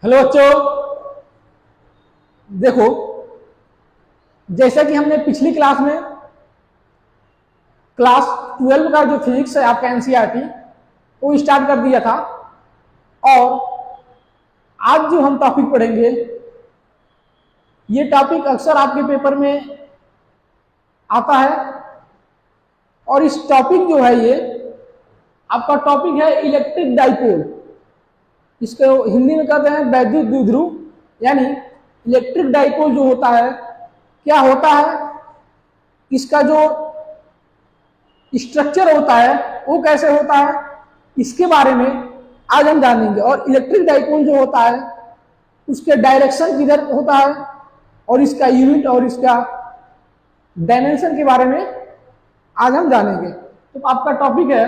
Hello बच्चों, देखो जैसा कि हमने पिछली क्लास में क्लास 12 का जो फिजिक्स है आपका एनसीईआरटी वो स्टार्ट कर दिया था। और आज जो हम टॉपिक पढ़ेंगे ये टॉपिक अक्सर आपके पेपर में आता है। और इस टॉपिक जो है ये आपका टॉपिक है इलेक्ट्रिक डाइपोल। इसको हिंदी में कहते हैं वैद्युत द्विध्रुव, यानी इलेक्ट्रिक डाइपोल जो होता है क्या होता है, इसका जो स्ट्रक्चर होता है वो कैसे होता है, इसके बारे में आज हम जानेंगे। और इलेक्ट्रिक डाइपोल जो होता है उसके डायरेक्शन किधर होता है और इसका यूनिट और इसका डायमेंशन के बारे में आज हम जानेंगे। तो आपका टॉपिक है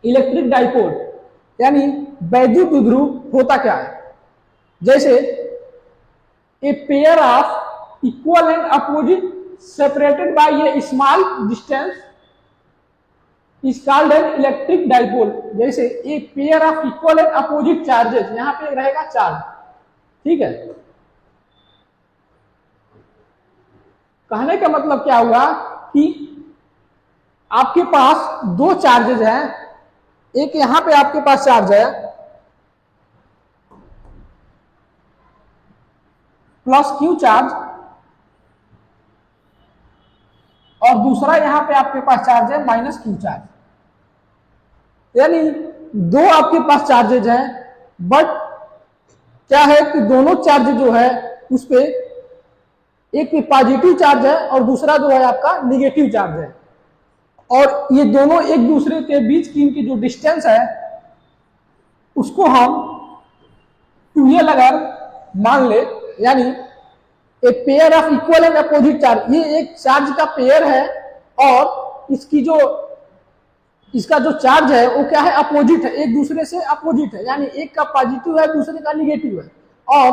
इलेक्ट्रिक डाइपोल, यानी वैद्युत द्विध्रुव होता क्या है। जैसे a pair of equal and opposite separated by a small distance is called an electric dipole। जैसे a pair of equal and opposite charges, यहां पे रहेगा चार्ज, ठीक है। कहने का मतलब क्या हुआ कि आपके पास दो चार्जेज हैं, एक यहां पे आपके पास चार्ज है प्लस क्यू चार्ज, और दूसरा यहां पे आपके पास चार्ज है माइनस क्यू चार्ज। यानी दो आपके पास चार्जेज हैं, बट क्या है कि दोनों चार्ज जो है उस पे एक पे पॉजिटिव चार्ज है और दूसरा जो है आपका निगेटिव चार्ज है। और ये दोनों एक दूसरे के बीच की इनकी जो डिस्टेंस है उसको हम 2l अगर मान ले, यानी एक pair of equal and opposite charge, ये एक चार्ज का पेयर है और इसका जो चार्ज है वो क्या है, अपोजिट है, एक दूसरे से अपोजिट है, यानी एक का पॉजिटिव है दूसरे का निगेटिव है। और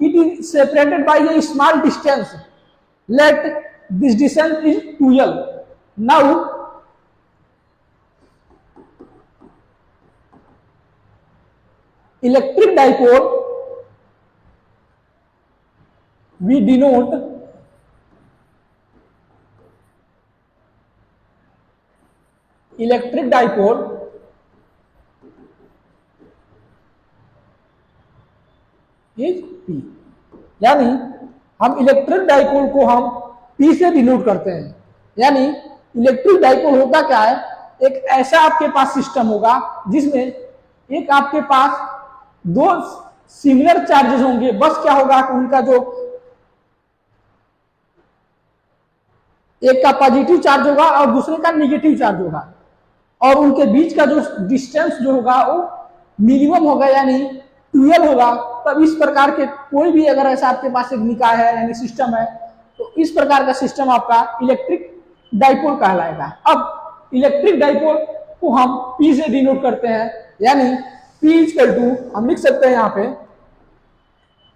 it is separated by a small distance, let this distance is 2l। Now electric dipole we denote electric dipole is P, यानी हम इलेक्ट्रिक डाइपोल को हम P से डिनोट करते हैं। यानी इलेक्ट्रिक डाइपोल होता क्या है, एक ऐसा आपके पास सिस्टम होगा जिसमें एक आपके पास दो सिमिलर चार्जेस होंगे, बस क्या होगा कि उनका जो एक का पॉजिटिव चार्ज होगा और दूसरे का निगेटिव चार्ज होगा, और उनके बीच का जो डिस्टेंस जो होगा वो मिनिमम होगा, यानी 2l होगा। तब इस प्रकार के कोई भी अगर ऐसा आपके पास एक निकाय है यानी सिस्टम है तो इस प्रकार का सिस्टम आपका इलेक्ट्रिक डाइपोल कहलाएगा। अब इलेक्ट्रिक डाइपोल को हम P से डिनोट करते हैं, यानी P इक्वल टू हम लिख सकते हैं यहाँ पे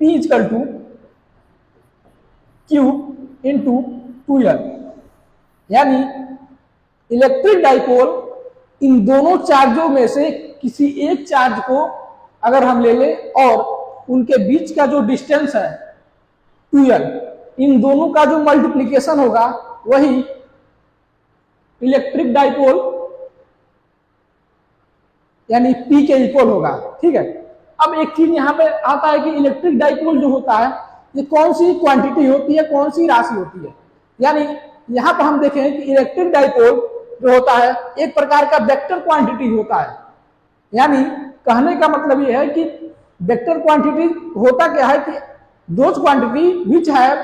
P equal to Q into 2l। यानी इलेक्ट्रिक डाइपोल इन दोनों चार्जों में से किसी एक चार्ज को अगर हम ले लें और उनके बीच का जो डिस्टेंस है 2l, इन दोनों का जो मल्टीप्लिकेशन होगा वही इलेक्ट्रिक डाइपोल यानी P के इक्वल होगा, ठीक है। अब एक चीज यहां पे आता है कि इलेक्ट्रिक डाइपोल जो होता है ये कौन सी क्वांटिटी होती है, कौन सी राशि होती है। यानी यहां पर हम देखें कि इलेक्ट्रिक डाइपोल जो होता है एक प्रकार का वेक्टर क्वांटिटी होता है। यानी कहने का मतलब यह है कि वेक्टर क्वांटिटी होता क्या है कि those quantity which have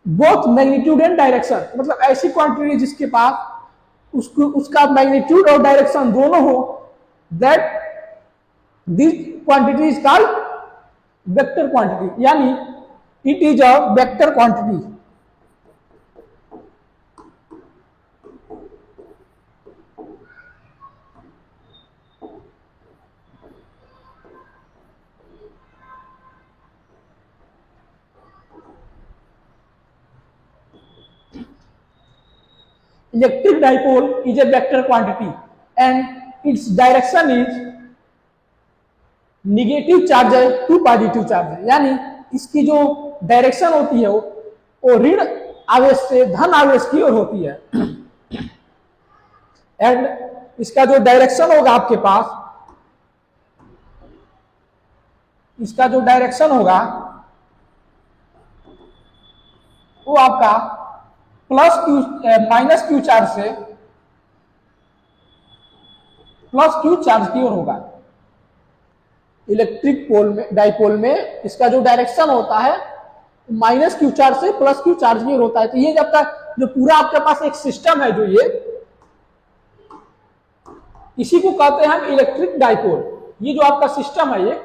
both magnitude and direction, मतलब ऐसी क्वांटिटी जिसके पास उसका मैग्नीट्यूड और डायरेक्शन दोनों हो, that this quantity is called vector quantity, यानी it is a vector quantity. Electric dipole is a vector quantity and its direction is negative charge है to positive charge है, यानी इसकी जो डायरेक्शन होती है वो ऋण आवेश से धन आवेश की ओर होती है। एंड इसका जो डायरेक्शन होगा आपके पास, इसका जो डायरेक्शन होगा वो आपका plus Q minus Q charge से प्लस क्यू चार्ज की ओर होगा। इलेक्ट्रिक पोल में, डाइपोल में इसका जो डायरेक्शन होता है माइनस क्यू चार्ज से प्लस क्यू चार्ज की ओर होता है। तो ये जब तक जो पूरा आपके पास एक सिस्टम है, जो ये इसी को कहते हैं हम इलेक्ट्रिक डाइपोल। ये जो आपका सिस्टम है, ये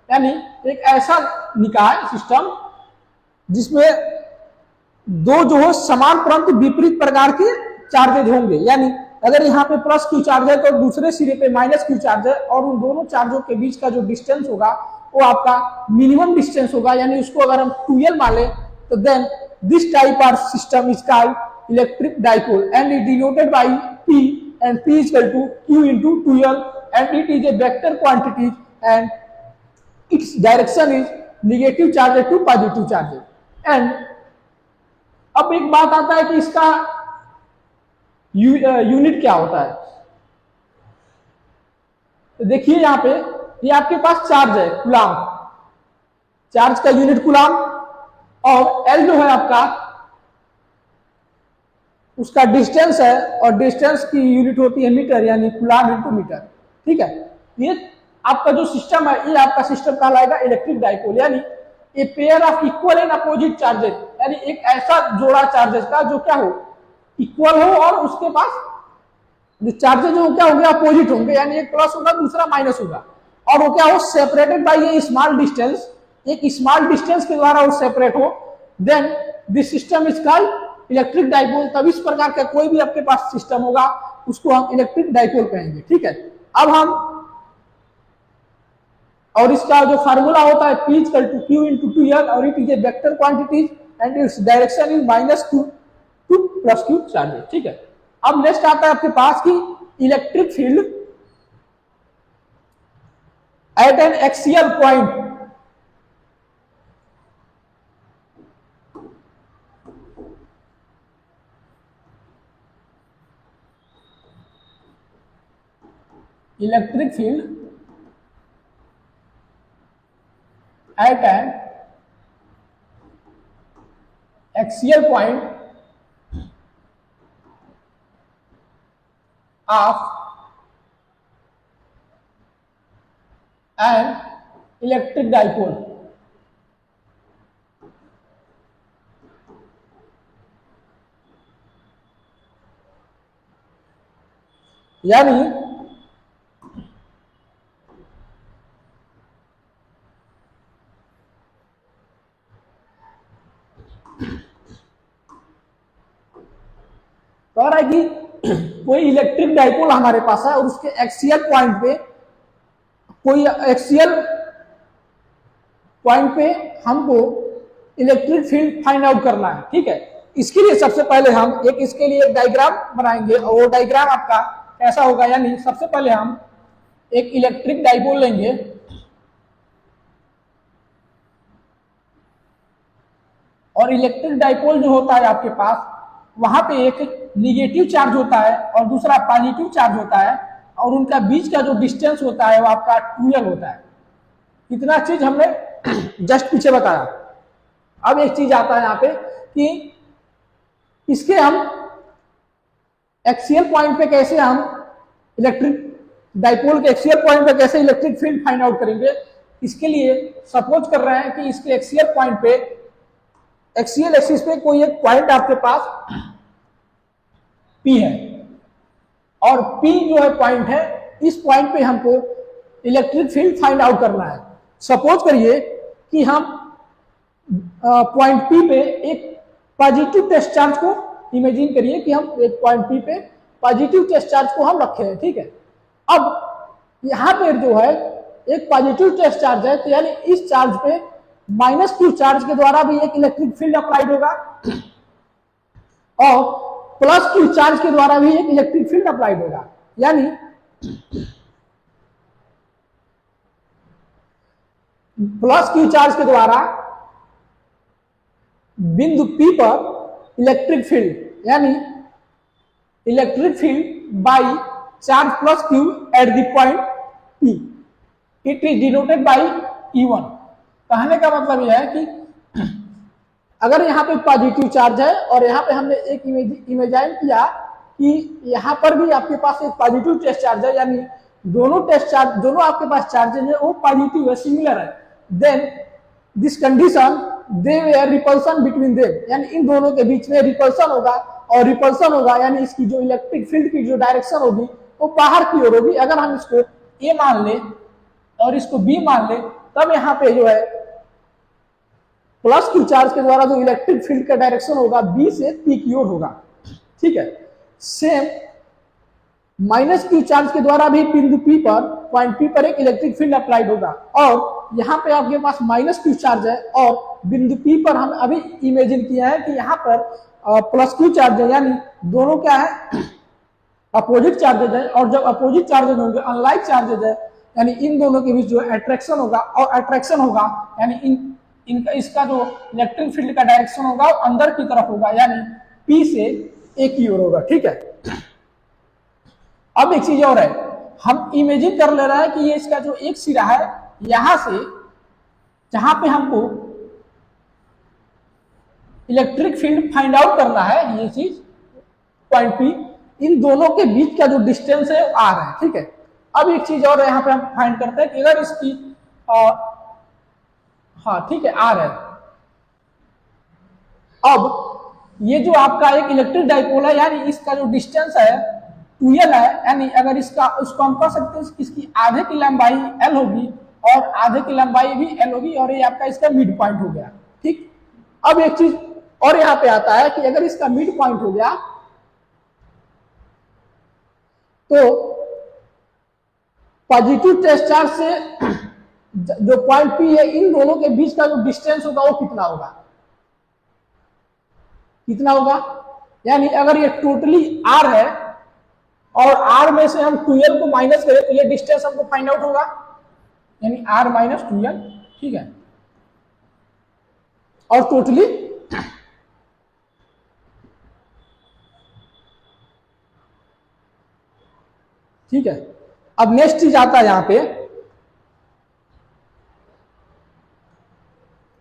यानी एक ऐसा निकाय सिस्टम जिसमें दो जो है समान परंतु विपरीत प्रकार के चार्जेज होंगे। यानी अगर यहाँ पे प्लस क्यू चार्ज है तो दूसरे सिरे पे माइनस क्यू चार्ज है, और उन दोनों चार्जों के बीच का जो डिस्टेंस होगा वो आपका मिनिमम डिस्टेंस होगा। यानी उसको अगर हम 2L मान लें तो then this type of system is called electric dipole and it denoted by P and P is equal to Q into 2L and it is a vector quantity and its direction is negative charge to positive charge। and अब एक बात आता है कि इसका unit क्या होता है। तो देखिए यहाँ पे ये आपके पास चार्ज है कूलाम, चार्ज का यूनिट कूलाम, और L जो है आपका उसका डिस्टेंस है, और डिस्टेंस की यूनिट होती है मीटर, यानी कूलाम इनटू मीटर। ठीक है, ये आपका जो सिस्टम है, ये आपका सिस्टम कहलाएगा इलेक्ट्रिक डाइपोल, यानी a pair of equal and opposite charges, यानी एक ऐसा जोड़ा चार्जेस का जो क्या हो, इक्वल हो, और उसके पास चार्जेस जो क्या होंगे, अपोजिट होंगे, यानी एक प्लस होगा दूसरा माइनस होगा, और वो क्या हो, separated by a small distance, एक स्मॉल डिस्टेंस के द्वारा वो सेपरेट हो, then this system is called electric dipole. तब इस प्रकार का कोई भी आपके पास सिस्टम होगा उसको हम इलेक्ट्रिक डाइपोल कहेंगे। ठीक है, अब हम, और इसका जो फार्मूला होता है P equal to Q into 2L, और it is a vector quantity and its direction is minus Q to plus Q charge. ठीक है, अब नेक्स्ट आता है आपके पास की electric field at an axial point. Electric field at an axial point of an electric dipole। यानी कह रहा है कि कोई इलेक्ट्रिक डाइपोल हमारे पास है और उसके एक्सियल पॉइंट पे, कोई एक्सियल पॉइंट पे हमको इलेक्ट्रिक फील्ड फाइंड आउट करना है। ठीक है, इसके लिए सबसे पहले हम इसके लिए एक डायग्राम बनाएंगे, और वो डायग्राम आपका कैसा होगा, यानी सबसे पहले हम एक इलेक्ट्रिक डाइपोल लेंगे, और इलेक्ट्रिक डाइपोल जो होता है आपके पास, वहां पे एक निगेटिव चार्ज होता है और दूसरा पॉजिटिव चार्ज होता है, और उनका बीच का जो डिस्टेंस होता है वो आपका 2L होता है। इतना चीज हमने जस्ट पीछे बताया। अब एक चीज आता है यहाँ पे कि इसके हम एक्सियल पॉइंट पे कैसे हम इलेक्ट्रिक डाइपोल के एक्सियल पॉइंट पे कैसे इलेक्ट्रिक फील्ड फाइंड आउट करेंगे। इसके लिए सपोज कर रहे हैं कि इसके एक्सियल पॉइंट पे, एक्सियल एक्सिस पे कोई एक पॉइंट आपके पास P है, और P जो है पॉइंट है, इस पॉइंट पे हमको इलेक्ट्रिक फील्ड फाइंड आउट करना है। सपोज करिए कि हम पॉइंट P पे एक पॉजिटिव टेस्ट चार्ज को, इमेजिन करिए कि हम एक पॉइंट P पे पॉजिटिव टेस्ट चार्ज को हम रखे हैं। ठीक है, अब यहाँ पे जो है एक पॉजिटिव टेस्ट चार्ज है, तो यानी इस चार्ज पे माइनस Q चार्ज के द्वारा भी एक इलेक्ट्रिक फील्ड अप्लाइड होगा, और प्लस Q चार्ज के द्वारा भी एक इलेक्ट्रिक फील्ड अप्लाइड होगा। यानी प्लस क्यू चार्ज के द्वारा बिंदु P पर इलेक्ट्रिक फील्ड यानी electric field by charge plus Q at the point P, it is denoted by E1। कहने का मतलब यह है कि अगर यहाँ पे पॉजिटिव चार्ज है और यहाँ पे हमने एक इमेजाइन किया कि यहाँ पर भी आपके पास एक पॉजिटिव टेस्ट चार्ज है, यानी दोनों टेस्ट चार्ज, दोनों आपके पास चार्जेज है वो पॉजिटिव है, सिमिलर है, then this condition they where repulsion between them, यानी इन दोनों के बीच में रिपल्सन होगा, और रिपल्सन होगा यानी इसकी जो इलेक्ट्रिक फील्ड की जो डायरेक्शन होगी वो बाहर की ओर होगी। अगर हम इसको ए मान ले और इसको बी मान ले, तब यहाँ पे जो है प्लस क्यू चार्ज के द्वारा जो इलेक्ट्रिक फील्ड का डायरेक्शन होगा बी से पी की ओर होगा। ठीक है, सेम माइनस क्यू चार्ज के द्वारा भी बिंदु पी पर, पॉइंट पी पर एक इलेक्ट्रिक फील्ड अप्लाइड होगा, और यहाँ पे आपके पास माइनस क्यू चार्ज है और बिंदु पी पर हम अभी इमेजिन किया है कि यहाँ पर प्लस क्यू चार्ज है, यानी दोनों क्या है अपोजिट चार्जेज है, और जब अपोजिट चार्जेज होंगे अनलाइक चार्जेज है, यानी इन दोनों के बीच जो अट्रैक्शन होगा, और अट्रैक्शन होगा यानी इनका इसका जो इलेक्ट्रिक फील्ड का डायरेक्शन होगा वो अंदर की तरफ होगा, यानी पी से ए की ओर होगा। ठीक है, अब एक चीज और है, हम इमेजिन कर ले रहे हैं कि ये इसका जो एक सिरा है यहां से जहां पे हमको इलेक्ट्रिक फील्ड फाइंड आउट करना है, ये चीज पॉइंट पी, इन दोनों के बीच का जो डिस्टेंस है वो आर है। ठीक है, अब एक चीज और यहाँ पे हम फाइंड करते हैं कि अगर इसकी हाँ ठीक है आर है, अब ये जो आपका एक इलेक्ट्रिक डाइपोल है यानी इसका जो डिस्टेंस है 2l है, यानी अगर इसका उसको हम कह सकते हैं इसकी आधे की लंबाई l होगी और आधे की लंबाई भी l होगी, और ये आपका इसका मिड पॉइंट हो गया। ठीक, अब एक चीज और यहाँ पे आता है कि अगर इसका मिड पॉइंट हो गया तो पॉजिटिव टेस्ट चार्ज से जो पॉइंट पी है इन दोनों के बीच का जो डिस्टेंस होगा वो कितना होगा, कितना होगा, यानी अगर ये टोटली आर है और आर में से हम 2l को माइनस करें तो ये डिस्टेंस हमको फाइंड आउट होगा, यानी आर माइनस 2l। ठीक है, और टोटली ठीक है, अब नेक्स्ट चीज आता है यहां पे,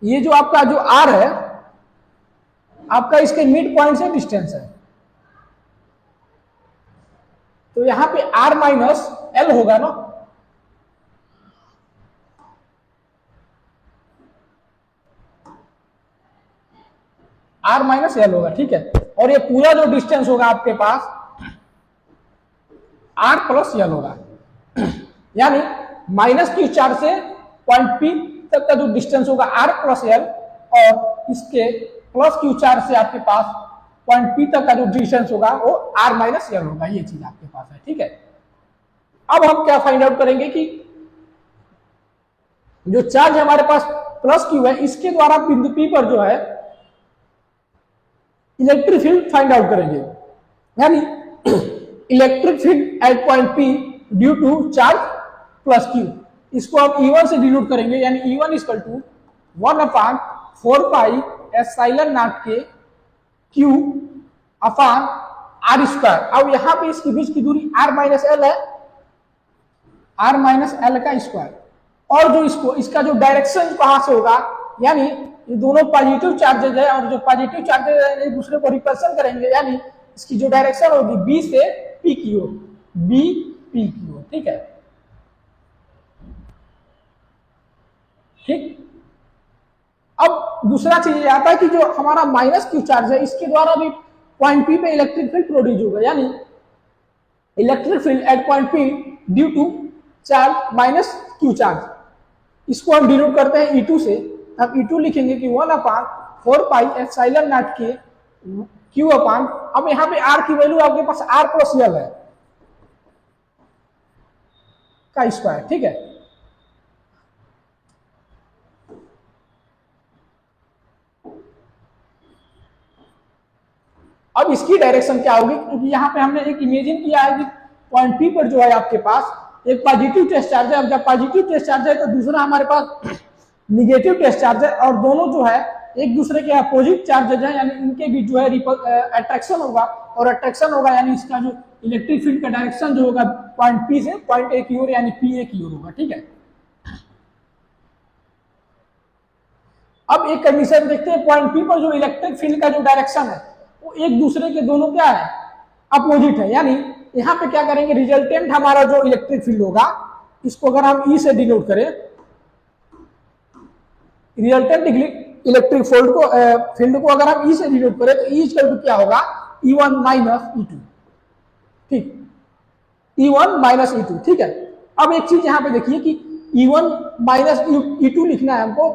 ये जो आपका जो आर है आपका इसके मिड पॉइंट से डिस्टेंस है, तो यहां पे आर माइनस एल होगा ना, आर माइनस एल होगा। ठीक है, और ये पूरा जो डिस्टेंस होगा आपके पास आर प्लस एल होगा, यानी माइनस क्यू चार्ज से पॉइंट पी तक का जो डिस्टेंस होगा आर प्लस एल, और इसके प्लस क्यू चार्ज से आपके पास पॉइंट पी तक का जो डिस्टेंस होगा वो आर माइनस एल होगा, ये चीज आपके पास है। ठीक है, अब हम क्या फाइंड आउट करेंगे कि जो चार्ज हमारे पास प्लस क्यू है इसके द्वारा बिंदु पी पर जो है इलेक्ट्रिक फील्ड फाइंड आउट करेंगे, यानी electric field at point P due to charge plus Q, इसको आप E1 से डिनोट करेंगे, यानी E1 equal to 1/4 pi epsilon naught के Q अपान R स्क्वायर। अब यहां पे इसके बीच की दूरी R माइनस एल है, R माइनस एल का स्क्वायर, और जो इसको इसका जो डायरेक्शन कहां से होगा, यानी ये दोनों पॉजिटिव चार्जेज है और जो पॉजिटिव चार्जेज है एक दूसरे को रिपल्सन करेंगे, यानी इसकी जो डायरेक्शन होगी बी से पी की ओर, बी पी की ओर। ठीक है, ठीक, अब दूसरा चीज ये आता है कि जो हमारा माइनस क्यू चार्ज है इसके द्वारा भी पॉइंट पी पे इलेक्ट्रिक फील्ड प्रोड्यूस होगा, यानी electric field at point P due to charge minus Q charge, इसको हम डिनोट करते हैं E2 से। हम E2 लिखेंगे कि 1/4 पाई एप्सिलॉन नॉट के क्यू अपान, अब यहां पे R की वैल्यू आपके पास R प्लस एल है का स्क्वायर। ठीक है, अब इसकी डायरेक्शन क्या होगी, क्योंकि यहां पे हमने एक इमेजिन किया है कि पॉइंट पी पर जो है आपके पास एक पॉजिटिव टेस्ट चार्ज है, अब जब पॉजिटिव टेस्ट चार्ज है तो दूसरा हमारे पास निगेटिव टेस्ट चार्ज है और दोनों जो है एक दूसरे के अपोजिट चार्जेज हैं, यानी इनके बीच जो है अट्रैक्शन होगा, और अट्रैक्शन होगा यानी इसका जो इलेक्ट्रिक फील्ड का डायरेक्शन जो होगा पॉइंट पी से पॉइंट ए की ओर यानी पी ए की ओर होगा। ठीक है, अब एक कंडीशन देखते हैं, पॉइंट पी पर जो इलेक्ट्रिक फील्ड का जो डायरेक्शन है वो एक दूसरे के दोनों क्या है, अपोजिट है। यानी यहां पे क्या करेंगे, रिजल्टेंट हमारा जो इलेक्ट्रिक फील्ड होगा इसको अगर हम ई से डिनोट करें, रिजल्टेंट इलेक्ट्रिक फील्ड को अगर हम ई से डिनोट करें तो ई इक्वल टू क्या होगा, E1 माइनस E2। ठीक, E1 माइनस E2। ठीक है, अब एक चीज यहां पे देखिए कि E1 माइनस E2 लिखना है हमको,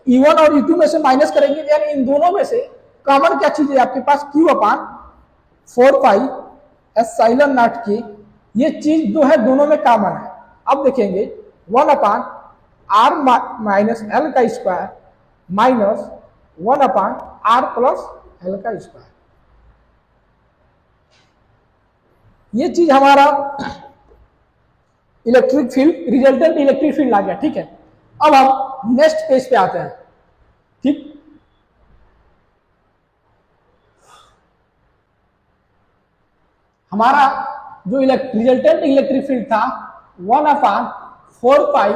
E1 और E2 में से माइनस करेंगे यानी इन दोनों में से कॉमन क्या चीज है आपके पास, Q upon 4 pi epsilon naught के, ये चीज जो है दोनों में कॉमन है। अब देखेंगे 1 अपान आर माइनस एल का square minus 1 upon R plus L का स्क्वायर, ये चीज हमारा electric field, resultant electric field आ गया। ठीक है, अब हम नेक्स्ट पेज पे आते हैं। ठीक, हमारा जो रिजल्टेंट इलेक्ट्रिक फील्ड था 1 अपान 4 पाई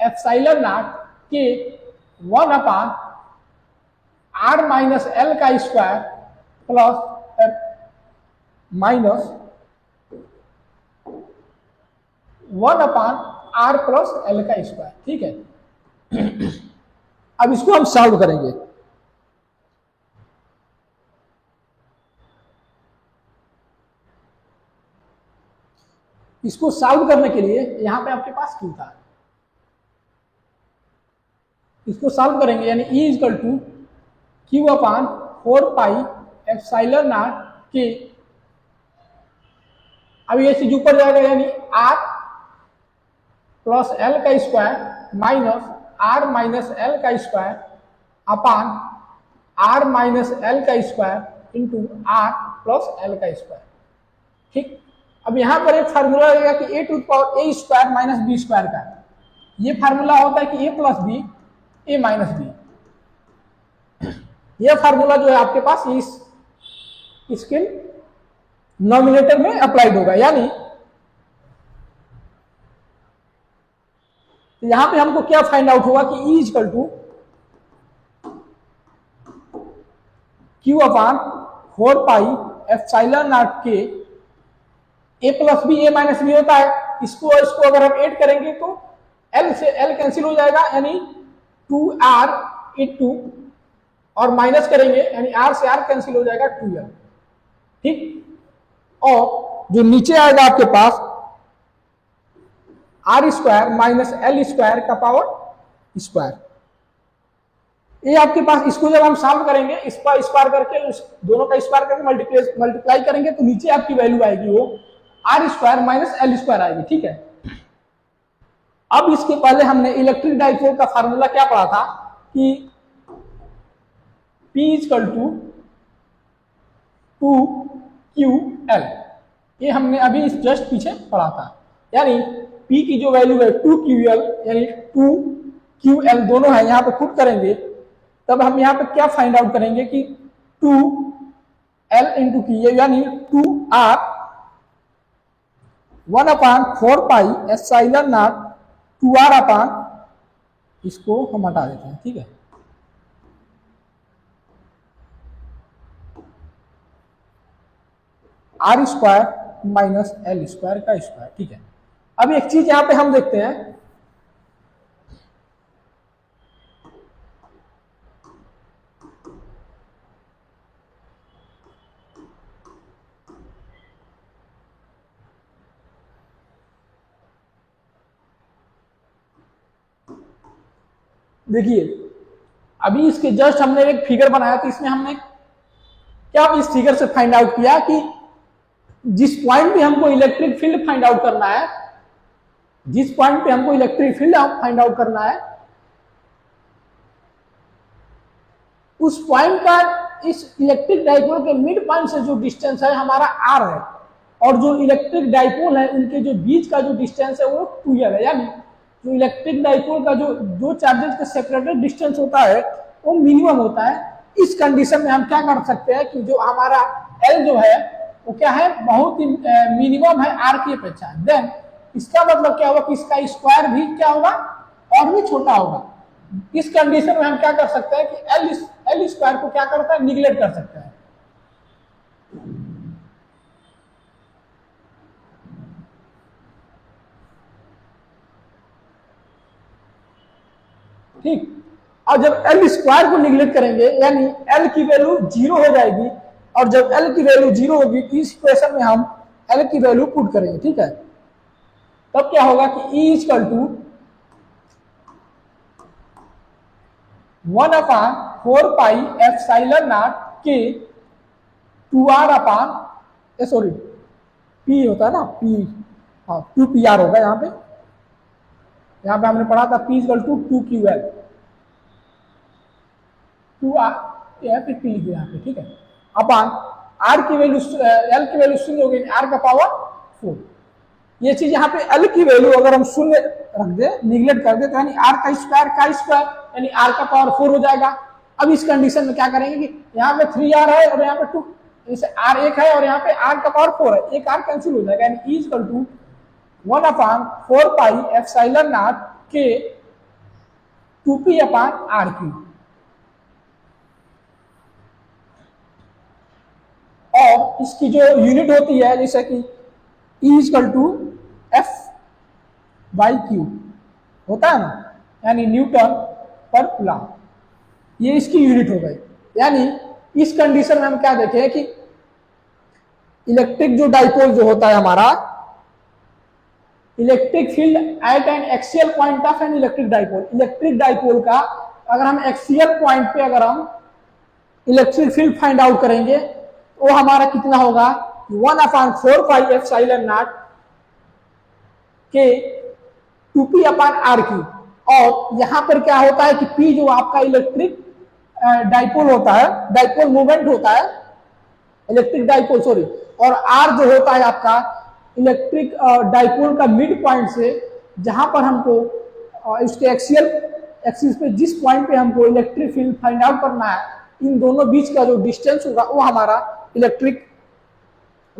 एप्सिलॉन नॉट के 1 अपान आर माइनस एल का square plus minus 1 upon R plus L का स्क्वायर। ठीक है, अब इसको हम सॉल्व करेंगे। इसको सॉल्व करने के लिए यहां पे आपके पास Q था, इसको सॉल्व करेंगे यानी E equal to Q upon 4 pi epsilon naught के, अब ये चीज ऊपर जाएगा यानी R प्लस एल का square minus R minus L का square upon R minus L का square into R plus L का स्क्वायर। ठीक, अब यहां पर एक फार्मूला रहेगा कि A to power A square minus B square का, ये फार्मूला होता है कि A plus B A minus B. यह फार्मूला जो है आपके पास इसके नॉमिनेटर में अप्लाइड होगा, यानी तो यहां पे हमको क्या फाइंड आउट होगा कि E equal to Q upon 4 pi epsilon naught के, A plus B A minus B होता है, इसको अगर हम ऐड करेंगे तो L से L कैंसिल हो जाएगा यानी 2R इंटू, और माइनस करेंगे यानी R से R कैंसिल हो जाएगा 2L। ठीक, और जो नीचे आएगा आपके पास R square minus L square का पावर स्क्वायर, ये आपके पास, इसको जब हम सॉल्व करेंगे इसका स्क्वायर करके उस दोनों का स्क्वायर करके मल्टीप्लाई करेंगे तो नीचे आपकी वैल्यू आएगी वो R square minus L square आएगी। ठीक है, अब इसके पहले हमने इलेक्ट्रिक डाइपोल का फार्मूला क्या पढ़ा था कि P इक्वल टू 2QL, ये हमने अभी जस्ट पीछे पढ़ा था, यानी P की जो वैल्यू है 2QL यानी 2QL दोनों है, यहां पे पुट करेंगे तब हम यहां पे क्या फाइंड आउट करेंगे कि 2L इंटू Q यानी 2R 1 upon 4 pi epsilon not 2R अपान, इसको हम हटा देते हैं। ठीक है, R square minus L square का स्क्वायर। ठीक है, अब एक चीज यहां पे हम देखते हैं, देखिए अभी इसके जस्ट हमने एक फिगर बनाया तो इसमें हमने क्या इस फिगर से फाइंड आउट किया कि जिस पॉइंट पे हमको इलेक्ट्रिक फील्ड फाइंड आउट करना है, जिस पॉइंट पे हमको इलेक्ट्रिक फील्ड फाइंड आउट करना है उस पॉइंट का इस इलेक्ट्रिक डाइपोल के मिड पॉइंट से जो डिस्टेंस है हमारा r है, और जो इलेक्ट्रिक डाइपोल है उनके जो बीच का जो डिस्टेंस है वो 2L है, यानी जो इलेक्ट्रिक डाइपोल का जो दो चार्जेस का सेपरेटेड डिस्टेंस होता है वो मिनिमम होता है। इस कंडीशन में हम क्या कर सकते हैं कि जो हमारा एल जो है वो क्या है, बहुत ही मिनिमम है आर की अपेक्षा। देन इसका मतलब क्या होगा कि इसका स्क्वायर भी क्या होगा, और भी छोटा होगा। इस कंडीशन में हम क्या कर सकते हैं कि एल स्क्वायर को क्या करता है, निगलेक्ट कर सकते हैं। ठीक, और जब एल स्क्वायर को निगलेक्ट करेंगे यानी एल की वैल्यू जीरो हो जाएगी, और जब एल की वैल्यू जीरो होगी इस इक्वेशन में हम एल की वैल्यू पुट करेंगे। ठीक है, तब क्या होगा कि E equal to 1/4 pi epsilon naught के 2r अपान सॉरी पी होता है ना, पी, हाँ 2pr होगा। यहाँ पे हमने पढ़ा था P equal to 2ql, 2r पे पी लिखिए यहाँ पे। ठीक है, अपान आर की वैल्यू, एल की वैल्यू शून्य हो गई, आर का पावर 4। ये चीज यहाँ पे एल की वैल्यू अगर हम शून्य रख दे, निगलेक्ट कर दे, तो यानी आर का स्क्वायर यानी आर का पावर 4 हो जाएगा। अब इस कंडीशन में क्या करेंगे कि यहाँ पे 3r है और यहाँ पे 2, जैसे आर 1 है और यहाँ पे आर का पावर 4 है, एक आर कैंसिल हो जाएगा, यानी E equal to 1/4 pi epsilon naught के 2p अपान आर क्यूब। और इसकी जो यूनिट होती है जैसे कि E equal to F by Q होता है ना, यानी न्यूटन पर कूलम, ये इसकी यूनिट हो गई। यानी इस कंडीशन में हम क्या देखें कि इलेक्ट्रिक जो डाइपोल जो होता है हमारा, electric field at an axial point of an electric dipole का अगर हम एक्सियल पॉइंट पे अगर हम इलेक्ट्रिक फील्ड फाइंड आउट करेंगे वो हमारा कितना होगा, 1/4 पाई एप्सिलॉन नॉट के 2p अपान आर क्यू। और यहां पर क्या होता है कि p जो आपका इलेक्ट्रिक डाइपोल होता है, डाइपोल मूवमेंट होता है, इलेक्ट्रिक डाइपोल सॉरी, और r जो होता है आपका इलेक्ट्रिक डाइपोल का मिड पॉइंट से जहां पर हमको उसके एक्सियल एक्सिस पे जिस पॉइंट पे हमको इलेक्ट्रिक फील्ड फाइंड आउट करना है, इन दोनों बीच का जो डिस्टेंस होगा वो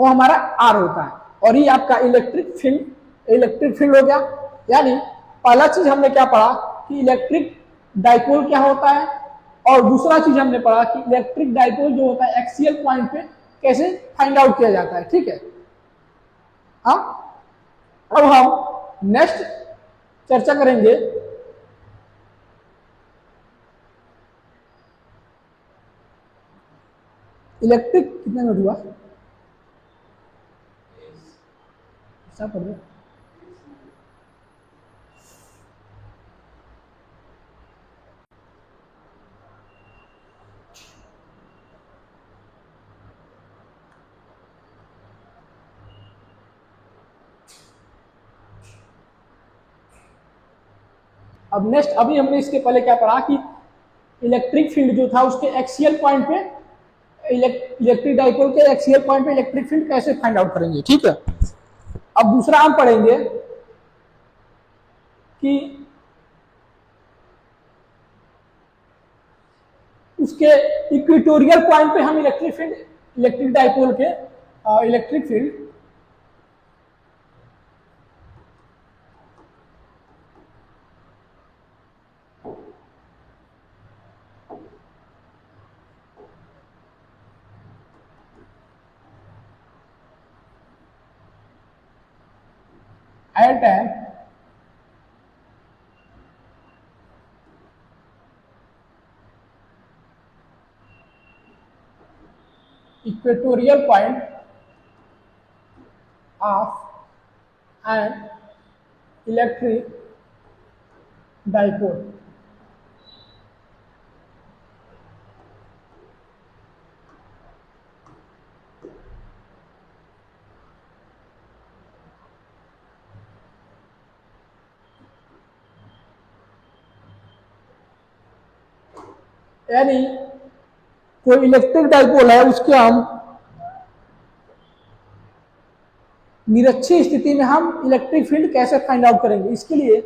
हमारा आर होता है। और ये आपका इलेक्ट्रिक फील्ड हो गया। यानी पहला चीज हमने क्या पढ़ा कि इलेक्ट्रिक डाइपोल क्या होता है, और दूसरा चीज हमने पढ़ा कि इलेक्ट्रिक डाइपोल जो होता है एक्सियल पॉइंट पे कैसे फाइंड आउट किया जाता है। ठीक है, हाँ, अब हम नेक्स्ट चर्चा करेंगे इलेक्ट्रिक, कितने मिनट हुआ सब पढ़ लो। अब नेक्स्ट, अभी हमने इसके पहले क्या पढ़ा कि इलेक्ट्रिक फील्ड जो था उसके एक्सियल पॉइंट पे, इलेक्ट्रिक डाइपोल के एक्सियल पॉइंट पे इलेक्ट्रिक फील्ड कैसे फाइंड आउट करेंगे। ठीक है, अब दूसरा हम पढ़ेंगे कि उसके इक्वेटोरियल पॉइंट पे हम इलेक्ट्रिक डाइपोल के electric field at an equatorial point of an electric dipole। यानी कोई इलेक्ट्रिक डाइपोल है उसके हम निरक्षीय स्थिति में हम इलेक्ट्रिक फील्ड कैसे फाइंड आउट करेंगे। इसके लिए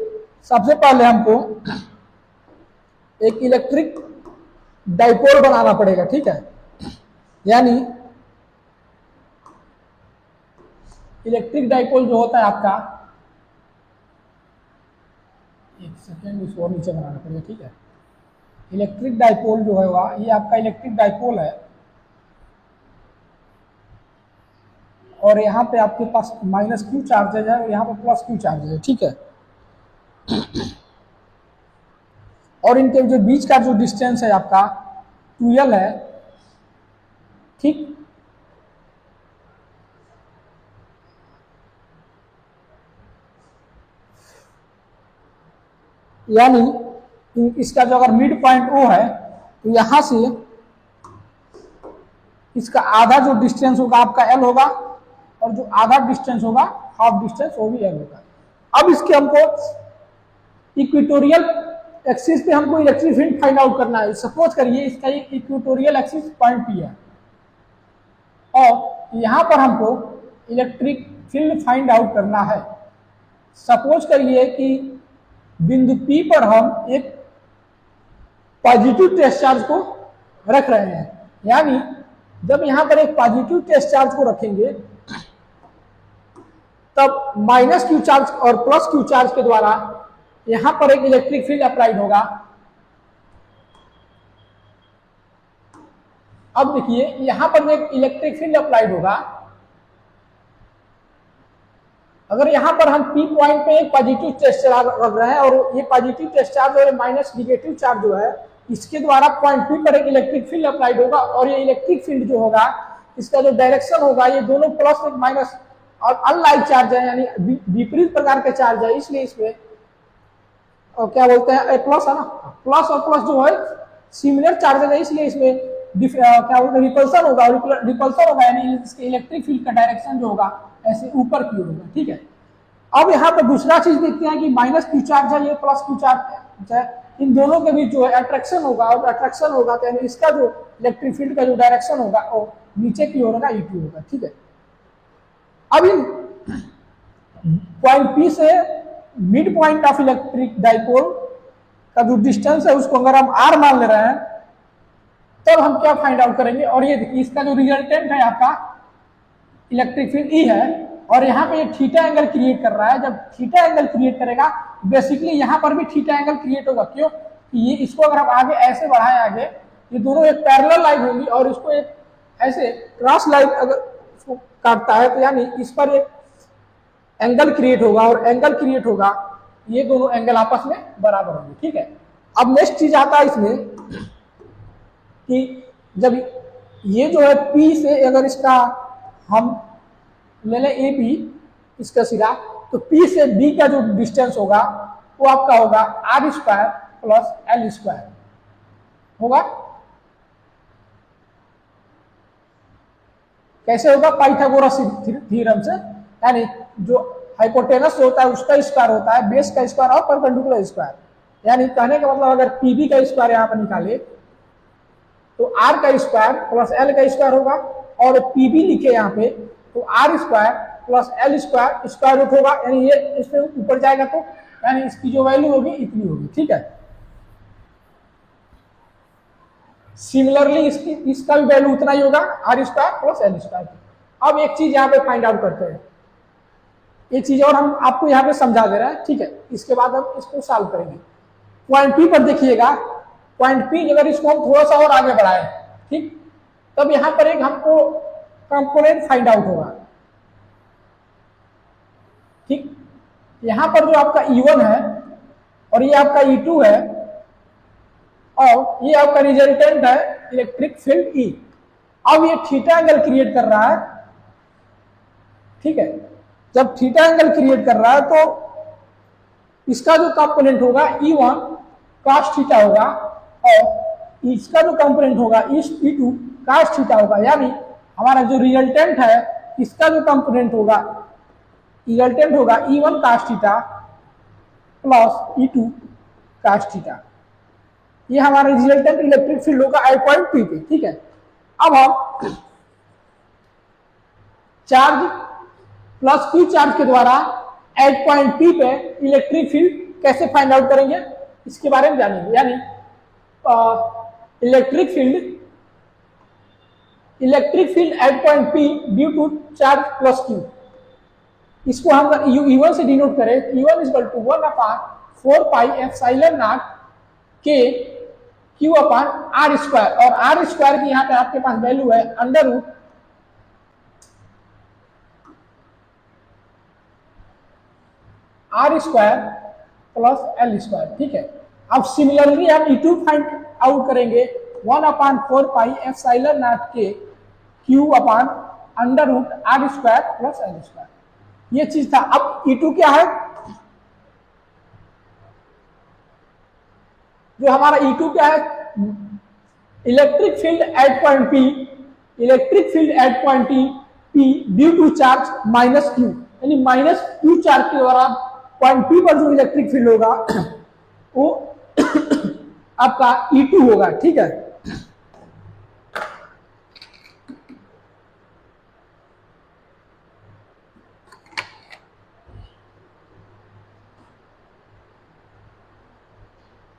सबसे पहले हमको एक इलेक्ट्रिक डाइपोल बनाना पड़ेगा, ठीक है। यानी इलेक्ट्रिक डाइपोल जो होता है आपका, एक सेकेंड, इसको और नीचे बनाना पड़ेगा, ठीक है। इलेक्ट्रिक डाइपोल जो होगा, ये आपका इलेक्ट्रिक डाइपोल है, और यहाँ पे आपके पास माइनस क्यू चार्जेज है और यहाँ पे प्लस क्यू चार्जेज है, ठीक है। और इनके जो बीच का जो डिस्टेंस है आपका 2L है, ठीक। यानी इसका जो अगर मिड पॉइंट O है तो यहां से इसका आधा जो डिस्टेंस होगा आपका L होगा, और जो आधा डिस्टेंस होगा हाफ डिस्टेंस वो भी L होगा। अब इसके हमको इक्वेटोरियल एक्सिस पे हमको इलेक्ट्रिक फील्ड फाइंड आउट करना है। सपोज करिए इसका इक्वेटोरियल एक्सिस पॉइंट P है, और यहां पर हमको इलेक्ट्रिक फील्ड फाइंड आउट करना है। सपोज करिए कि बिंदु P पर हम एक पॉजिटिव टेस्ट चार्ज को रख रहे हैं। यानी जब यहां पर एक पॉजिटिव टेस्ट चार्ज को रखेंगे तब माइनस क्यू चार्ज और प्लस क्यू चार्ज के द्वारा यहां पर एक इलेक्ट्रिक फील्ड अप्लाइड होगा। अब देखिए यहां पर एक इलेक्ट्रिक फील्ड अप्लाइड होगा, अगर यहां पर हम P पॉइंट पे एक पॉजिटिव टेस्ट चार्ज रख रहे हैं और ये पॉजिटिव टेस्ट चार्ज और माइनस निगेटिव चार्ज जो है इसके द्वारा पॉइंट P पर एक इलेक्ट्रिक फील्ड अप्लाइड होगा, और ये इलेक्ट्रिक फील्ड जो होगा इसका जो डायरेक्शन होगा ये दोनों प्लस और माइनस और अनलाइक चार्ज है, यानी विपरीत प्रकार के चार्ज है, इसलिए इसमें और क्या बोलते हैं प्लस है ना, प्लस और प्लस जो है सिमिलर चार्जेस है, इसलिए इसमें क्या बोलते हैं रिपल्सन होगा, और रिपल्सन होगा यानी इसके इलेक्ट्रिक फील्ड का डायरेक्शन जो होगा ऐसे ऊपर की ओर होगा, ठीक है। अब यहाँ पे दूसरा चीज देखते हैं कि माइनस क्यू चार्ज है, ये प्लस क्यू चार्ज है, इन दोनों के बीच जो है अट्रैक्शन होगा, और अट्रैक्शन होगा तो यानी इसका जो इलेक्ट्रिक फील्ड का जो डायरेक्शन होगा वो नीचे की ओर होगा, E2 होगा, ठीक है। अब इन पॉइंट P से mid point of electric dipole का जो डिस्टेंस है उसको अगर हम R मान ले रहे हैं तब हम क्या फाइंड आउट करेंगे। और ये देखिए इसका जो रिजल्टेंट है आपका इलेक्ट्रिक फील्ड E है, और यहाँ पे ये थीटा एंगल क्रिएट कर रहा है। जब थीटा एंगल क्रिएट करेगा बेसिकली यहाँ पर भी थीटा एंगल क्रिएट होगा। क्यों? ये इसको अगर हम आगे ऐसे बढ़ाएं, आगे ये दोनों एक पैरेलल लाइन होगी, और इसको एक ऐसे क्रॉस लाइन अगर इसको काटता है तो यानी इस पर एक एंगल क्रिएट होगा, और एंगल क्रिएट होगा, ये दोनों एंगल आपस में बराबर होंगे, ठीक है। अब नेक्स्ट चीज आता है इसमें कि जब ये जो है P से अगर इसका हम ले लें AP इसका सिरा, तो P से B का जो डिस्टेंस होगा वो आपका होगा R square plus L square होगा। कैसे होगा? पाइथागोरस थ्योरम से, यानी जो हाइपोटेनस होता है उसका स्क्वायर होता है बेस का स्क्वायर और परपेंडिकुलर स्क्वायर। यानी कहने का मतलब अगर PB का स्क्वायर यहाँ पर निकाले तो R का स्क्वायर प्लस L का स्क्वायर होगा, और PB लिखे यहाँ पे तो R square plus L square square root होगा, यानी ये इसमें ऊपर जाएगा तो यानी इसकी जो वैल्यू होगी इतनी होगी, ठीक है। सिमिलरली इसका भी वैल्यू उतना ही होगा, R square plus L square. अब एक चीज यहाँ पे फाइंड आउट करते हैं, एक चीज और हम आपको यहाँ पे समझा दे रहे हैं, ठीक है। इसके बाद हम इसको सॉल्व करेंगे। पॉइंट P पर देखिएगा, पॉइंट P अगर इसको हम थोड़ा सा और आगे बढ़ाएं, ठीक, तब यहाँ पर एक हमको कंपोनेंट फाइंड आउट होगा, ठीक। यहाँ पर जो आपका E1 है और ये आपका E2 है, और ये आपका रिजल्टेंट है इलेक्ट्रिक फील्ड E। अब ये थीटा एंगल क्रिएट कर रहा है, ठीक है। जब थीटा एंगल क्रिएट कर रहा है तो इसका जो कंपोनेंट होगा E1 cos थीटा होगा, और इसका जो कंपोनेंट होगा E2 cos थीटा होगा। यानी हमारा जो रिजल्टेंट है इसका जो कंपोनेंट होगा रिजल्टेंट होगा E1 cos theta plus E2 cos theta. ये हमारा रिजल्टेंट इलेक्ट्रिक फील्ड होगा आई पॉइंट P पे, ठीक है। अब हम चार्ज प्लस Q चार्ज के द्वारा एट पॉइंट P पे इलेक्ट्रिक फील्ड कैसे फाइंड आउट करेंगे इसके बारे में जानेंगे। यानी electric field at point P due to charge plus Q, इसको हम E1 से डिनोट करें, E1 is equal to 1/4 pi epsilon naught K Q upon R square, और R स्क्वायर की यहाँ पे आपके पास वैल्यू है under root R square plus L square. ठीक है, अब सिमिलरली हम E2 फाइंड आउट करेंगे 1/4 pi epsilon naught K Q upon under root R square plus L square, ये चीज था। अब E2 क्या है, जो हमारा E2 क्या है, electric field at point P due to charge minus Q, यानी माइनस Q चार्ज के द्वारा पॉइंट P पर जो इलेक्ट्रिक फील्ड होगा वो आपका E2 होगा। ठीक है,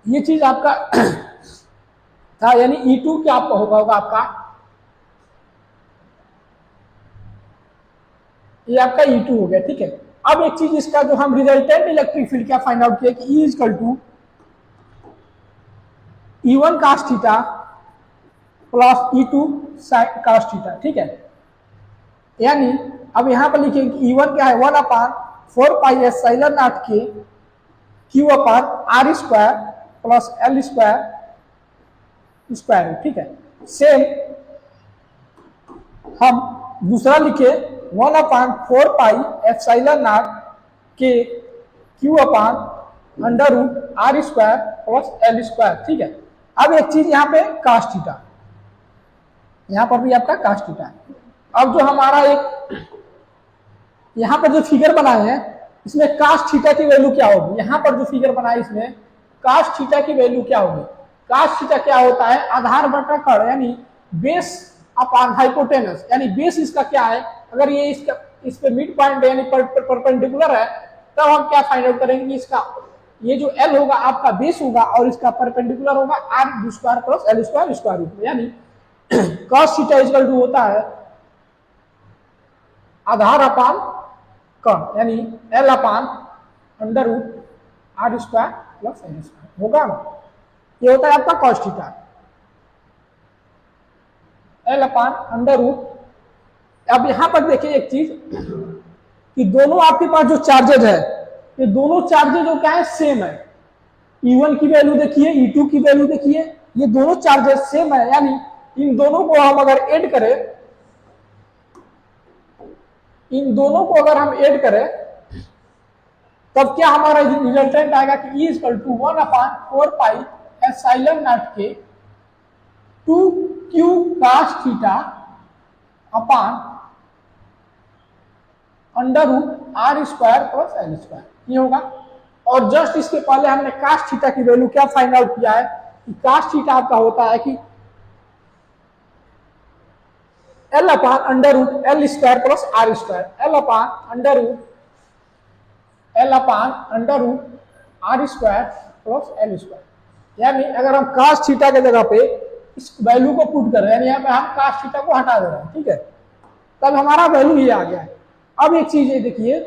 ये चीज आपका था, यानी E2 क्या आपका होगा आपका, ये आपका E2 हो गया। ठीक है, अब एक चीज इसका जो हम रिजल्टेंट इलेक्ट्रिक फील्ड क्या फाइंड आउट किया कि E is equal to E1 cos theta plus E2 cos theta. ठीक है, यानी अब यहां पर लिखेंगे कि E1 क्या है 1/4 pi epsilon naught K Q upon R square plus L square. ठीक है, सेम हम दूसरा लिखे 1/4 pi epsilon naught K Q upon under root R square plus L square. ठीक है, अब एक चीज यहाँ पे cos थीटा, यहाँ पर भी आपका cos थीटा है। अब जो हमारा एक यहाँ पर जो फिगर बनाए हैं इसमें cos थीटा की वैल्यू क्या होगी, यहाँ पर जो फिगर बनाए इसमें cos थीटा की वैल्यू क्या होगी। cos थीटा क्या होता है, आधार बटा कर्ण यानी बेस अपॉन हाइपोटेनस, यानी बेस इसका क्या है, अगर ये इसका इस पे मिड पॉइंट यानी परपेंडिकुलर है तब हम क्या फाइंड आउट करेंगे कि इसका ये जो L होगा आपका बेस होगा और इसका परपेंडिकुलर होगा R square plus L square square root में, यानी cos थीटा इक्वल टू होता है आधार अपान कर्ण यानी L upon under root R square plus L square होगा ना, ये होता है आपका cos theta, L upon under root. अब यहां पर देखिए एक चीज कि दोनों आपके पास जो चार्जेज है ये दोनों चार्जेज जो क्या है सेम है, E1 की वैल्यू देखिए E2 की वैल्यू देखिए, ये दोनों चार्जेज सेम है, यानी इन दोनों को हम अगर ऐड करें, इन दोनों को अगर हम ऐड करें तब क्या हमारा रिजल्टेंट आएगा कि E equal to 1/4 pi epsilon naught K 2Q cos theta upon under root R square plus L square, ये होगा। और जस्ट इसके पहले हमने cos थीटा की वैल्यू क्या फाइंड आउट किया है कि cos थीटा आपका होता है कि L upon under root L square plus R square, L upon under root R square plus L square, यानी अगर हम cos थीटा के जगह पे इस वैल्यू को पुट कर रहे हैं, यानी यहाँ पे हम cos थीटा को हटा दे रहे हैं, ठीक है, तब हमारा वैल्यू ये आ गया है। अब एक चीज ये देखिए,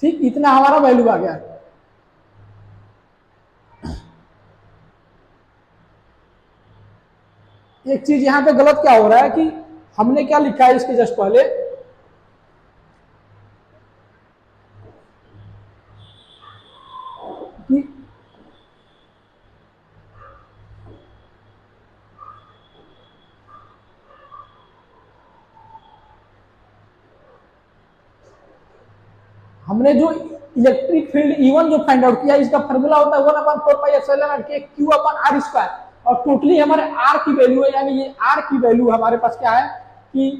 ठीक इतना हमारा वैल्यू आ गया। एक चीज यहां पे गलत क्या हो रहा है कि हमने क्या लिखा है इसके जस्ट पहले कि हमने जो इलेक्ट्रिक फील्ड E1 जो फाइंड आउट किया इसका फार्मूला होता है 1/4 pi epsilon naught K Q upon R square, और टोटली हमारे R की वैल्यू है, यानी ये R की वैल्यू हमारे पास क्या है कि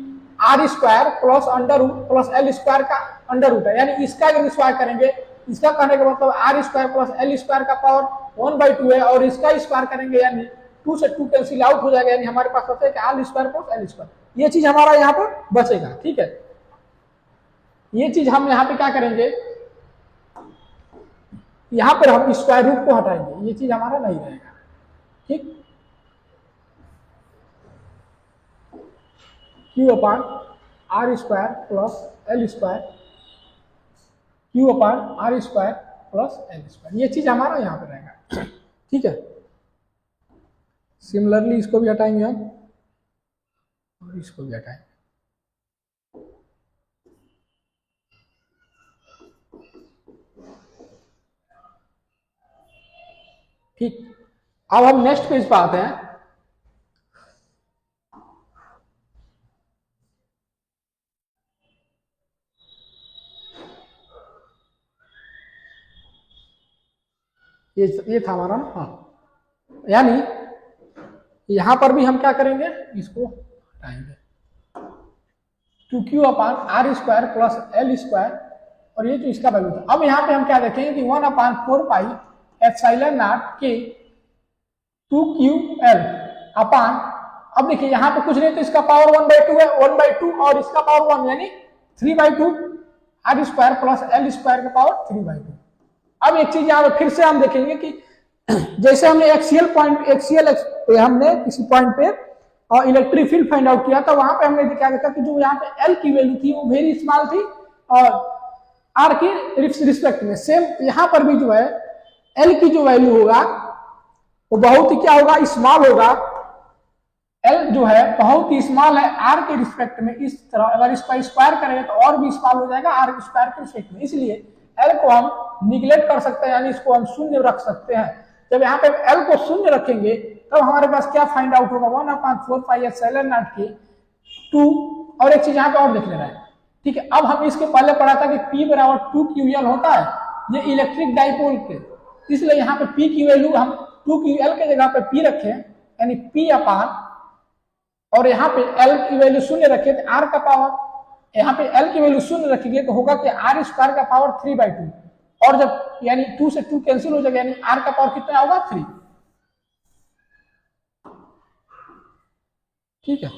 R square plus under root plus L square का अंडर रूट है, यानी इसका अगर स्क्वायर करेंगे, इसका करने का मतलब R square plus L square का पावर 1/2 है, और इसका स्क्वायर करेंगे यानी 2 से 2 कैंसिल आउट हो जाएगा, यानी हमारे पास होता है कि R square plus L square, ये चीज हमारा यहाँ पर बचेगा। ठीक है, ये चीज हम यहाँ पे क्या करेंगे, यहाँ पर हम स्क्वायर रूट को हटाएंगे, ये चीज हमारा नहीं रहेगा। ठीक, q upon r square plus l square, q upon r square plus l square, ये चीज हमारा यहाँ पे रहेगा। ठीक है, सिमिलरली इसको भी हटाएंगे हम और इसको भी हटाएंगे। ठीक, अब हम नेक्स्ट पेज पर आते हैं। ये था हमारा ना, हाँ, यानी यहां पर भी हम क्या करेंगे, इसको हटाएंगे, 2q upon r square plus l square, और ये जो इसका वैल्यू था। अब यहाँ पे हम क्या देखेंगे कि 1/4 पाई एप्सिलॉन नॉट के 2ql अपान, अब देखिए यहाँ पे कुछ नहीं तो इसका पावर 1/2 है, 1/2 और इसका पावर 1 यानी 3/2 r square plus l square का पावर 3/2। अब एक चीज यहाँ पे फिर से हम देखेंगे कि जैसे हमने एक्सियल हमने किसी पॉइंट पे और इलेक्ट्रिक फील्ड फाइंड आउट किया था, वहां पे हमने क्या देखा कि जो यहाँ पे एल की वैल्यू थी वो वेरी स्मॉल थी और आर की रिस्पेक्ट में। सेम यहाँ पर भी जो है एल की जो वैल्यू होगा वो बहुत ही क्या होगा, स्मॉल होगा। एल जो है बहुत ही स्मॉल है आर के रिस्पेक्ट में, इस तरह अगर इसका स्क्वायर करेंगे तो और भी स्मॉल हो जाएगा आर स्क्वायर के रिस्पेक्ट में, इसलिए एल को हम निगलेक्ट कर सकते हैं, यानी इसको हम शून्य रख सकते हैं। जब यहाँ पे एल को शून्य रखेंगे तब हमारे पास क्या फाइंड आउट होगा, 1/4 पाई एप्सिलॉन नॉट के 2, और एक चीज यहाँ पे और देख लेना है। ठीक है, अब हम इसके पहले पढ़ा था कि P बराबर 2ql होता है, ये इलेक्ट्रिक डाइपोल के, इसलिए यहाँ पे P की वैल्यू हम 2ql के जगह पे P रखे, यानी P अपान, और यहाँ पे L की वैल्यू शून्य रखे तो R का पावर, यहाँ पे L की वैल्यू शून्य रखेंगे तो होगा कि आर स्क्वायर का पावर 3/2, और जब यानी 2 से 2 कैंसिल हो जाएगा, यानी R का पावर कितना होगा 3। ठीक है,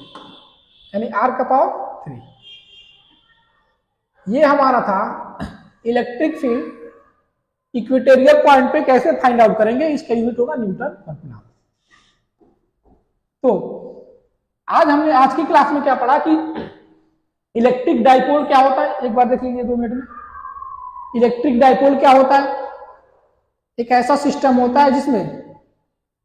यानी R का पावर 3। ये हमारा था इलेक्ट्रिक फील्ड इक्वेटोरियल पॉइंट पे कैसे फाइंड आउट करेंगे, इसका यूनिट होगा न्यूटन पर कूलम। तो हमने आज की क्लास में क्या पढ़ा कि इलेक्ट्रिक डाइपोल क्या होता है, एक बार देख लीजिए 2 मिनट में। इलेक्ट्रिक डाइपोल क्या होता है, एक ऐसा सिस्टम होता है जिसमें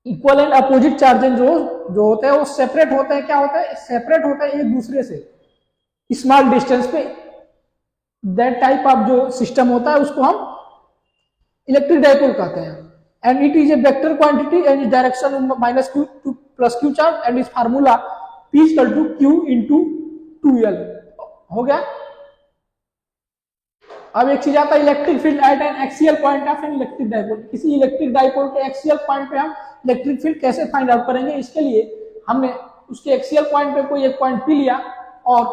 इक्वल एंड अपोजिट चार्जेस जो होते हैं वो सेपरेट होते हैं, क्या होता है, सेपरेट होता है एक दूसरे से स्मॉल डिस्टेंस पे। दैट टाइप ऑफ जो सिस्टम होता है उसको हम इलेक्ट्रिक डाइपोल कहते हैं। And it is a vector quantity and is direction -q to +q charge and is formula P = q × 2l। हो गया। अब एक चीज आता है electric field at an axial point of an electric dipole. किसी इलेक्ट्रिक डाइपोल के axial point पे हम इलेक्ट्रिक फील्ड कैसे फाइंड आउट करेंगे, इसके लिए हमने उसके एक्सियल पॉइंट पे कोई एक पॉइंट P लिया और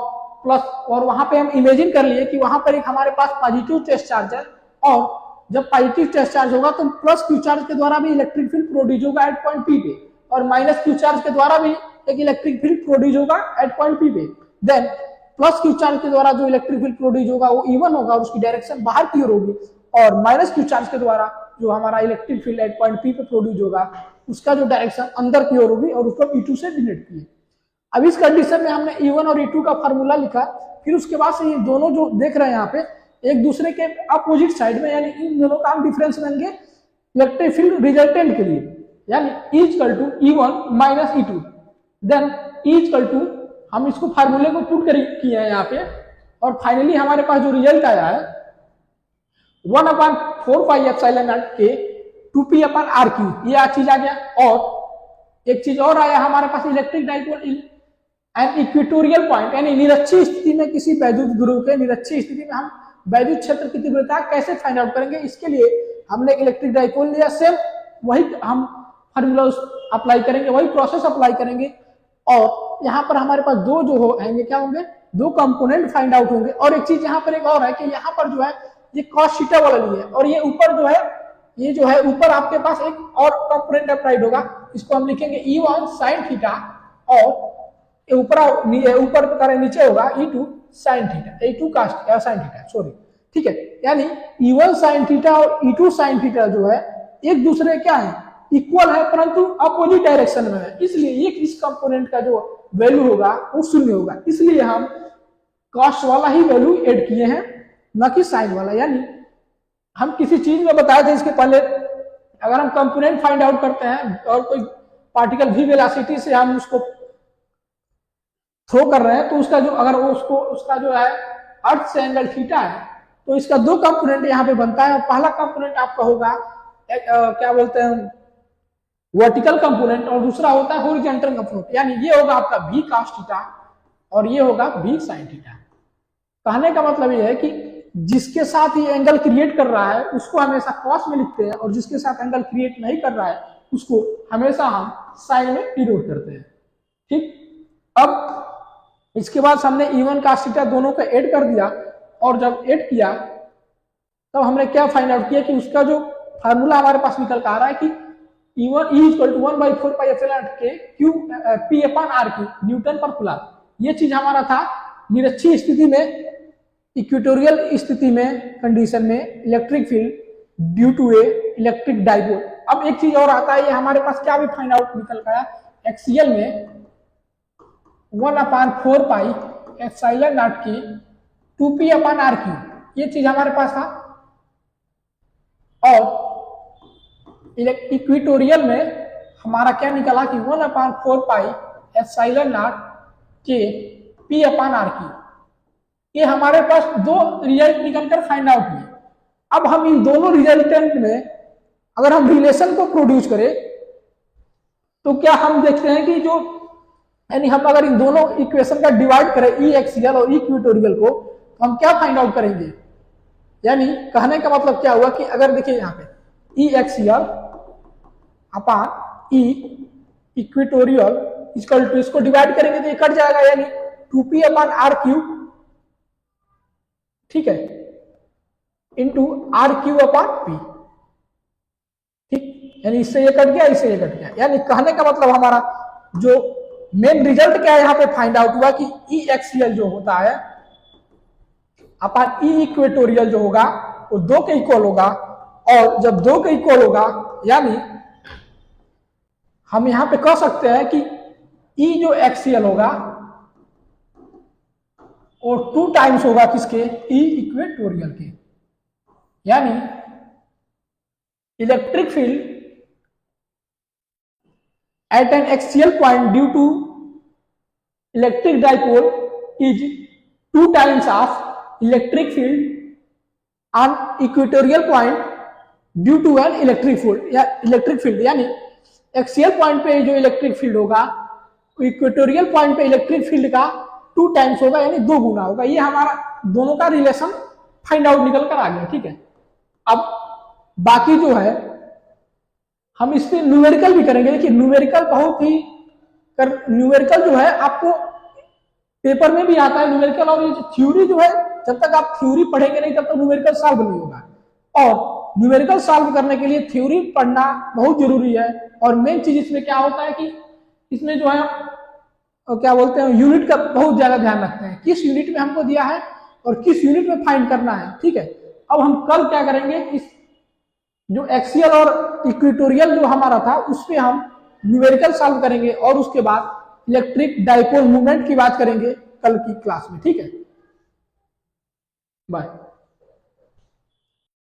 प्लस, और वहां पे हम इमेजिन कर लिए कि वहां पर एक हमारे पास पॉजिटिव टेस्ट चार्ज है, और जब पॉजिटिव टेस्ट चार्ज होगा तो +q चार्ज के द्वारा भी इलेक्ट्रिक फील्ड प्रोड्यूस होगा एट पॉइंट P पे, और -q चार्ज के द्वारा भी एक इलेक्ट्रिक फील्ड प्रोड्यूस होगा एट पॉइंट P पे। देन +q चार्ज के द्वारा जो इलेक्ट्रिक फील्ड प्रोड्यूस होगा वो इवन होगा और उसकी डायरेक्शन बाहर की ओर होगी, और -q चार्ज के द्वारा जो हमारा electric field at point P पे प्रोड्यूस होगा उसका जो डायरेक्शन अंदर की ओर होगी, और उसको E2 से डिनोट किए। अब इस कंडीशन में हमने E1 और E2 का फार्मूला लिखा, फिर उसके बाद से ये दोनों जो देख रहे हैं यहाँ पे एक दूसरे के अपोजिट साइड में, यानी इन दोनों का हम डिफरेंस लेंगे इलेक्ट्रिक फील्ड रिजल्टेंट के लिए, यानी E = E1 - E2। Then E = हम इसको फार्मूले को पुट किए हैं यहाँ पे, और फाइनली हमारे पास जो रिजल्ट आया है 1/4 पाई एप्सिलॉन नॉट के 2p/r3, ये चीज आ गया। और एक चीज और आया हमारे पास, electric dipole an equatorial point, यानी निरक्षीय स्थिति में किसी वैद्युत ध्रुव के निरक्षीय स्थिति में हम वैद्युत क्षेत्र की तीव्रता कैसे फाइंड आउट करेंगे, इसके लिए हमने इलेक्ट्रिक डाइपोल लिया। सेम वही हम फार्मूला अप्लाई करेंगे, वही प्रोसेस अप्लाई करेंगे, और यहाँ पर हमारे पास दो जो होंगे क्या होंगे, दो कंपोनेंट फाइंड आउट होंगे। और एक चीज यहाँ पर एक और है कि यहाँ पर जो है ये cos थीटा वाला लिए, और ये ऊपर जो है ये जो है ऊपर आपके पास एक और कंपोनेंट अप्लाइड होगा, इसको हम लिखेंगे E1 sin थीटा, और ऊपर नीचे होगा E2 sine theta, E2 cos sine theta, sorry, ठीक है। यानी E1 साइन थीटा और E2 साइन थीटा जो है एक दूसरे क्या है, इक्वल है, परंतु अपोजिट डायरेक्शन में है, इसलिए एक इस कंपोनेंट का जो वैल्यू होगा वो शून्य होगा, इसलिए हम कॉस वाला ही वैल्यू ऐड किए हैं, न कि साइन वाला। यानी हम किसी चीज में बताए थे इसके पहले, अगर हम कंपोनेंट फाइंड आउट करते हैं और कोई पार्टिकल v वेलोसिटी से हम उसको थ्रो कर रहे हैं, तो उसका जो अगर वो उसका जो है अर्थ से एंगल थीटा है, तो इसका दो कंपोनेंट यहाँ पे बनता है, और पहला कंपोनेंट आपका होगा क्या बोलते हैं वर्टिकल कंपोनेंट, और दूसरा होता है हॉरिजॉन्टल कंपोनेंट। यानी ये होगा आपका v cos थीटा और ये होगा v sin थीटा। कहने का मतलब ये है कि जिसके साथ ये एंगल क्रिएट कर रहा है उसको हमेशा कॉस में लिखते हैं, और जिसके साथ एंगल क्रिएट नहीं कर रहा है उसको हमेशा हम साइन में डिनोट करते हैं, ठीक। अब इसके बाद हमने E1 cos थीटा दोनों को ऐड कर दिया, और जब ऐड किया तब हमने क्या फाइंड आउट किया कि उसका जो फार्मूला हमारे पास निकल कर आ रहा है कि E1 = 1/4πε0 Q P/R न्यूटन पर कूलम। ये चीज हमारा था निरक्षीय स्थिति में, इक्वेटोरियल स्थिति में कंडीशन में electric field due to a electric dipole. अब एक चीज और आता है, ये हमारे पास क्या भी फाइंड आउट निकल कर आया, एक्सियल में 1/4πε0 की 2P/R3, ये चीज हमारे पास था, और इक्वेटोरियल में हमारा क्या निकला कि 1/4πε0 के P/R3। ये हमारे पास दो रिजल्ट निकलकर फाइंड आउट हुए। अब हम इन दोनों रिजल्टेंट में अगर हम रिलेशन को प्रोड्यूस करें तो क्या हम देखते हैं कि जो यानी हम अगर इन दोनों इक्वेशन का डिवाइड करें ई एक्सियल और इक्वेटोरियल को, तो हम क्या फाइंड आउट करेंगे। यानी कहने का मतलब क्या हुआ कि अगर देखिए यहाँ पे E axial upon E equatorial equal to, इसको डिवाइड करेंगे तो ये कट जाएगा, यानी 2P/R3, ठीक है, इंटू R3/P, ठीक। यानी इससे ये कट गया, इससे ये कट गया। यानी कहने का मतलब हमारा जो मेन रिजल्ट क्या है यहाँ पे फाइंड आउट हुआ कि ई एक्सियल जो होता है अपॉन ई इक्वेटोरियल जो होगा वो 2 के इक्वल होगा, और जब 2 के इक्वल होगा यानी हम यहां पे कह सकते हैं कि ई जो एक्सियल होगा और 2 टाइम्स होगा किसके, ई इक्वेटोरियल के। यानी electric field at an axial point due to electric dipole is 2 times of electric field on equatorial point due to an electric field. यानी एक्सियल पॉइंट पे जो इलेक्ट्रिक फील्ड होगा इक्वेटोरियल पॉइंट पे electric field का 2 times होगा, यानी 2 गुना होगा। ये हमारा दोनों का रिलेशन फाइंड आउट निकल कर आ गया, ठीक है। अब बाकी जो है हम इस पे न्यूमेरिकल भी करेंगे। देखिए न्यूमेरिकल बहुत ही न्यूमेरिकल जो है आपको पेपर में भी आता है न्यूमेरिकल, और ये थ्योरी जो है जब तक आप थ्योरी पढ़ेंगे नहीं तब तक न्यूमेरिकल सॉल्व नहीं होगा, और न्यूमेरिकल सॉल्व करने के लिए थ्योरी पढ़ना बहुत जरूरी है। और मेन चीज इसमें क्या होता है कि इसमें जो है क्या बोलते हैं यूनिट का बहुत ज्यादा ध्यान रखते हैं, किस यूनिट में हमको दिया है और किस यूनिट में फाइंड करना है, ठीक है। अब हम कल क्या करेंगे, इस जो एक्सियल और इक्वेटोरियल जो हमारा था उस पे हम न्यूमेरिकल सॉल्व करेंगे, और उसके बाद इलेक्ट्रिक डाइपोल मूवमेंट की बात करेंगे कल की क्लास में, ठीक है। बाय।